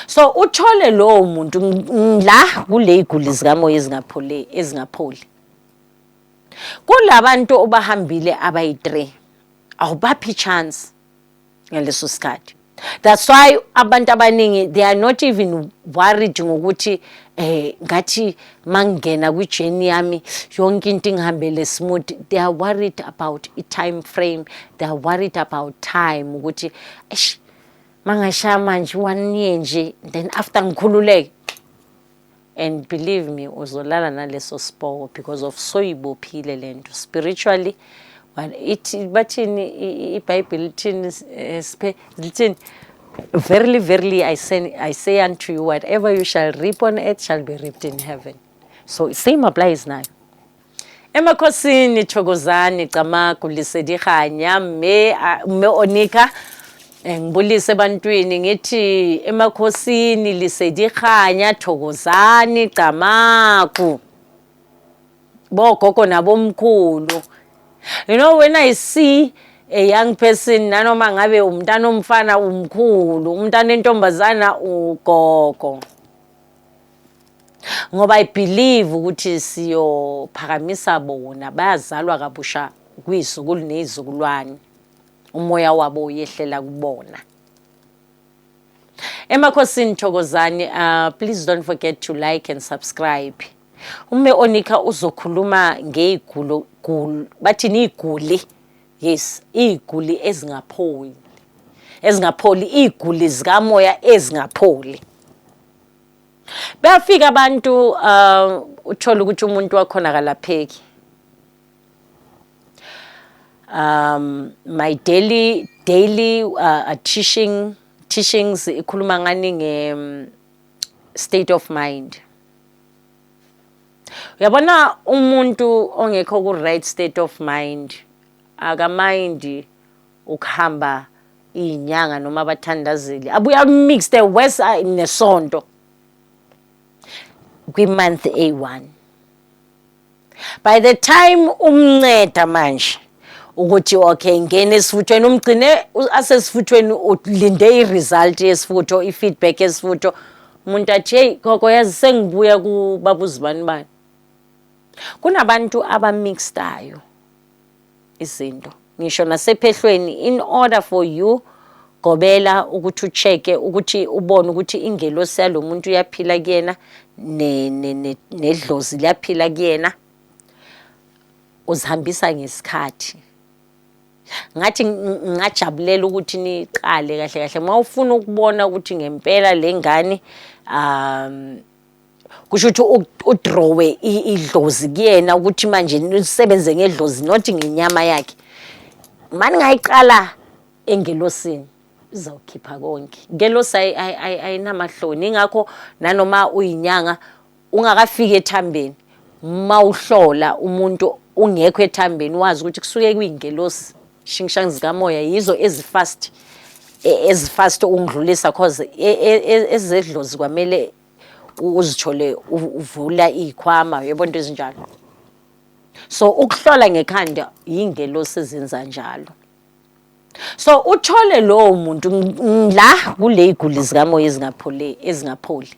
So uthole lo muntu la kule iguli zikamoya ezingapholi. Kulabantu obahambile abayi3 awubaphi chance ngaleso sikhathi. That's why abantu abaningi they are not even worried ngokuthi ngathi mangena kwi-journey yami yonke into ingihambele smooth. They are worried about a time frame. They are worried about time ukuthi mangashaya manje 1 year nje then after ngikhululeke. And believe me, uzolala naleso sipoko because of soyibophile lento spiritually. Bathini iBhayibheli lithini verily verily I say unto you, whatever you shall reap on earth shall be reaped in heaven. So same applies now. Emakhosini, Thokozani, Camagu, Lesedi, Kganya, me onika ngibulise ebantwini ngithi Emakhosini, Lesedi, Kganya, Thokozani, Camagu, bogogo nabomkhulu. You know, when I see a young person, nanoma ngabe umntana omfana umkhulu, umntana entombazana ugogo, ngoba I believe ukuthi siyophakamisa bona bayazalwa kabusha kwizukulu nezizukulwane, umoya wabo uyehlela kubona. Emakhosini, Thokozani, please don't forget to like and subscribe. Ume onika uzokhuluma ngeyigulo bathini iguli. Yes, iguli ezingapholi iguli zikamoya ezingapholi. Bayafika abantu uthola ukuthi umuntu wakhona akalapheki. My daily teachings ikhuluma ngani state of mind. Uyabona umuntu ongekho ku right state of mind akamind ukuhamba inyanga noma abathandazeli abuya mix the west nesonto kwi month A1. By the time umnceda manje ukuthi okay ngene esifuthweni umgcine asesifuthweni ulinde iresult yesifutho ifeedback yesifutho umuntu athi hey gogo yazi sengibuya kubabuzibani bani. Kunabantu abamixtayo izinto ngisho nasephehlweni in order for you gobela ukuthi ucheke ukuthi ubone ukuthi ingelosi yalomuntu uyaphila kuyena nedlozi liyaphila kuyena uzihambisa ngesikhathi. Ngathi ngajabulela ukuthi niqale kahle kahle mawufuna ukubona ukuthi ngempela lengane kusho ukuthi udrawe idlozi kuyena ukuthi manje usebenze ngedlozi not ngenyama yakhe. Mani ngayiqala engelosini izawukhipha konke. Ngelosi ayinamahloni ingakho nanoma uyinyanga ungakafika ethambeni mawuhlola umuntu ungekho ethambeni wazi ukuthi kusuke kuyingelosi shingishangi zikamoya yizo ezifast ungidlulisa cause ezedlozi kwamele uzithole uvula ikhwama yebo into ezinjalo. So ukuhlola ngekhanda yingelosi ezenza njalo. So uthole lo muntu la kule iguli zikamoya ezingapholi.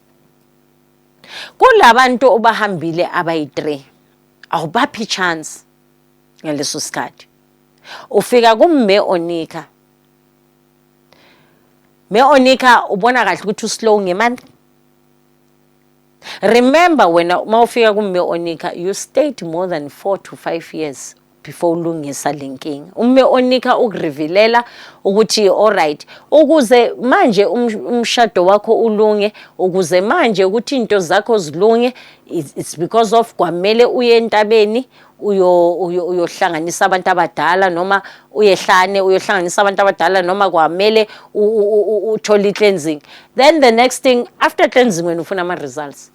Kulabantu obahambile abayi3 awubaphi chance ngaleso sikhathi. Ufika kumme onika. Me onika ubona kahle ukuthi uslow ngemali. Remember when mawufika kumme onika you stayed more than 4 to 5 years before ulungisa lenkinga. Umme onika ukurivilela ukuthi alright ukuze manje umshado wakho ulunge ukuze manje ukuthi into zakho zilunge it's because of kwamele uye entabeni uyohlanganisa abantu abadala noma uyehlane uyohlanganisa abantu abadala noma kwamele uthole cleansing. Then the next thing after cleansing when ufuna ama results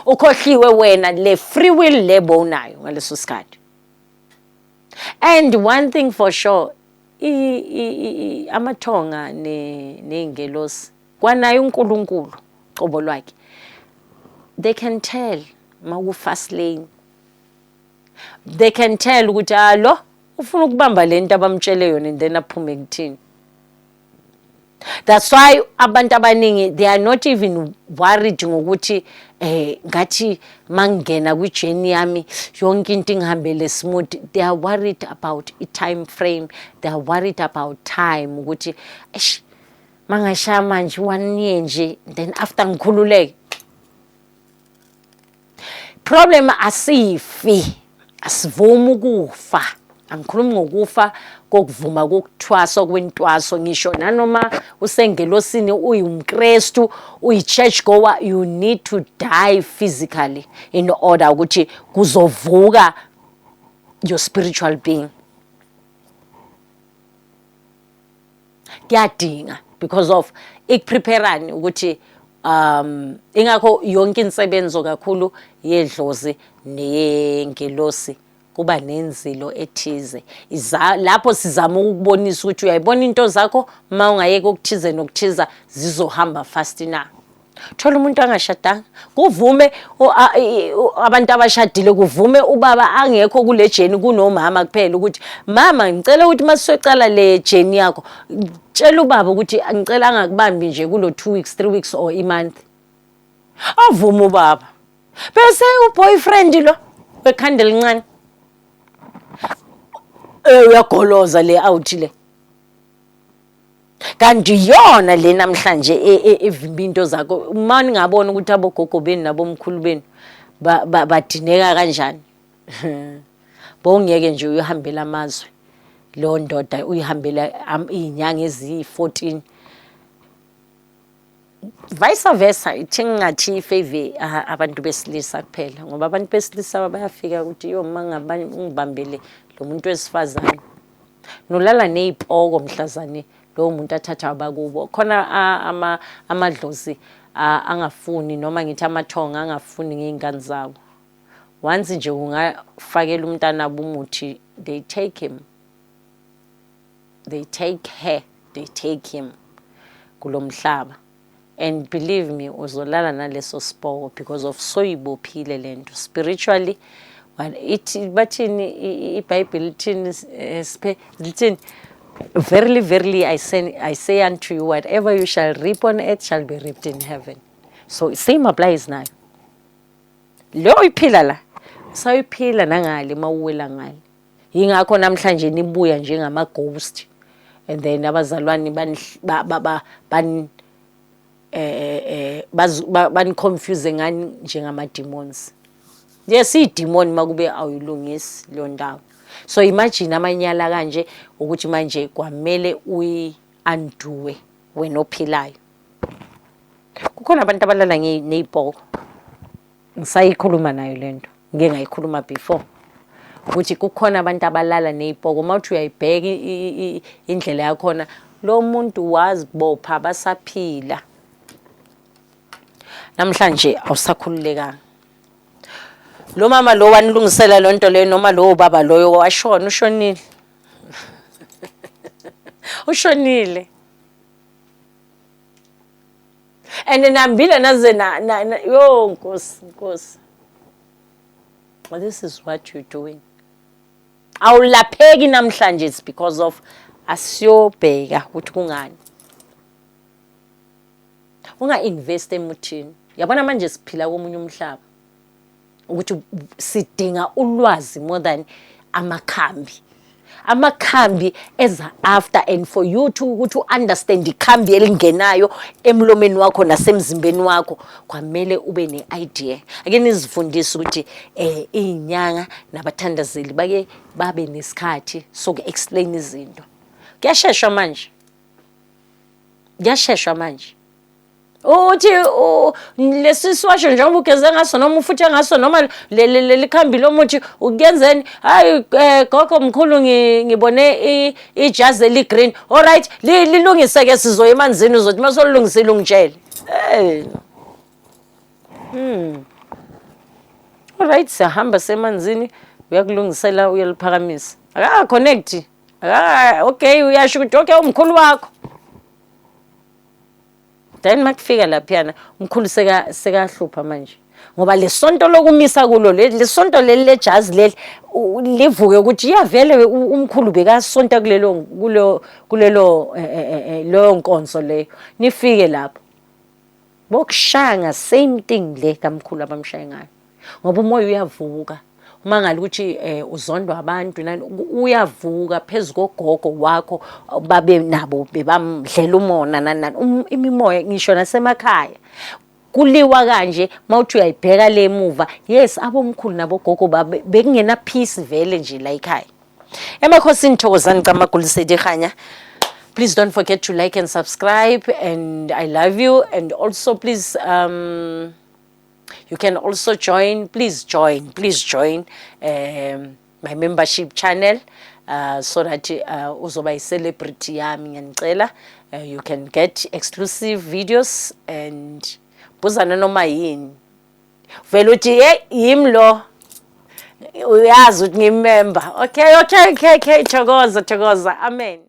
ukhohliwe wena le free will lebo unayo ngaleso sikhathi. And one thing for sure amathonga neingelosi kwanayo uNkulunkulu qobo lwakhe they can tell maku fast lane. They can tell ukuthi lo ufuna ukubamba lento abamtshele yona and then aphume kuthini. That's why abantu abaningi they are not even worried ngokuthi ngathi mangena kwi-journey yami yonke into ingihambele smooth. They are worried about a time frame. They are worried about time ukuthi mangashaya manje 1 year nje then after ngikhululeke. Problem asifi, asivumi ukufa. Angikhulumi ngokufa kokuvuma kokuthwaswa kwentwaso ngisho nanoma usengelosini uyumKristu uyi-church goer, you need to die physically in order ukuthi kuzovuka your spiritual being. Kuyadinga because of ikupreparani ukuthi ingakho yonke insebenzo kakhulu yedlozi neyengelosi kuba nenzilo ethize. Lapho sizama ukubonisa ukuthi uyayibona into zakho uma ungayeka ukuthize nokuthiza zizohamba fast na. Thola umuntu angashadanga kuvume abantu abashadile kuvume ubaba angekho kule jeni kunomama kuphela ukuthi mama ngicela ukuthi masicela le jeni yakho tshela ubaba ukuthi ngicela angakubambi nje kulo 2 weeks 3 weeks or a month. Avuma ubaba bese uboyfriend lo wekhanda lincane uyagoloza le out le. Kanti yona le namhlanje evimba into zakho uma ningabona ukuthi abogogo beni nabomkhulu beni badineka kanjani. Bongeke nje uyihambela amazwe lo ndoda uyihambela izinyanga ezi14 vice versa. Ithi ngathi ifavor abantu besilisa kuphela ngoba abantu besilisa bayafika ukuthi yo mangabani ungibambele lo muntu wesifazane nolala nezipoko mhlazane lo muntu athatha abakubo khona amadlozi angafuni noma ngithi amathonga angafuni ngezingane zabo. Once nje ungafakela umntana umuthi they take him, they take her, they take him kulomhlaba. And believe me uzolala naleso sipoko because of soyibophile lento spiritually. Bathini iBhayibheli lithini verily verily I say unto you whatever you shall reap on earth shall be reaped in heaven. So same applies now. Lo iphila la sayiphila nangale mawuwela ngale. Yingakho namhlanje nibuya njengama ghost and then abazalwane ban confuse ngani njengama demons. Yes, idemon makube awuyilungisi lo ndawo. So imagine amanyala kanje ukuthi manje kwamele uyi-undoe wena ophilayo. Kukhona abantu abalala nezipoko. Ngisayikhuluma nayo lento. Ngeke ngayikhuluma before. Ukuthi kukhona abantu abalala nezipoko mawuthi uyayibheka indlela yakhona lo muntu wazibopha basaphila. Namhlanje awusakhululekanga. Lo mama lo wanilungisela lonto le noma lo baba loyo washona ushonile. Ushonile. And nambile naze yo Nkosi. Well, this is what you're doing. Awulapheki namhlanje it's because of asiyobheka ukuthi kungani. Unga invest emuthini. Yabona manje siphila komunye umhlaba. Ukuthi sidinga ulwazi more than amakhambi. Amakhambi eza after and for you to understand ikhambi elingenayo emlomeni wakho nasemzimbeni wakho kwamele ube ne-idea. Ake nizifundise ukuthi izinyanga nabathandazeli bake babe nesikhathi soku-explain izinto. Kuyasheshwa manje. Kuyasheshwa manje. Uthi lesiswasho njengoba ugeze ngaso noma ufuthe ngaso noma likhambi lomuthi ukuyenzeni hayi gogo mkhulu ngibone ijazi eligreen. All right lilungise ke sizoya emanzini uzothi masolungisile ungitshele. All right sihamba semanzini uyakulungisela uyaliphakamisa. Aka connect. Okay uyasho ukuthi okay umkhulu wakho. then makufika laphiyana umkhulu sekahlupha manje ngoba lesonto lokumisa kulo lesonto leli lejazi leli livuke ukuthi iyavele umkhulu bekasonta kulelo lo nkonzo leyo nifike lapho bokushanga same thing le kamkhulu abamshaye ngayo ngoba umoya uyavuka uma ngale ukuthi uzondwa abantu nani uyavuka phezulu kogogo wakho babe nabo bebamdlela umona nani imimoya ngisho nasemakhaya kuliwa kanje mawuthi uyayibheka le emuva yes abomkhulu nabogogo bekungena peace vele nje la ekhaya Emakhosini Thokozani Camagu Lesedi Kganya. Please don't forget to like and subscribe, and I love you. And also please you can also join, please join my membership channel so that uzoba i-celebrity yami ngiyanicela. You can get exclusive videos and buzana noma yini vele uthi yimi lo uyazi ukuthi ngimember. Okay, thokoza amen.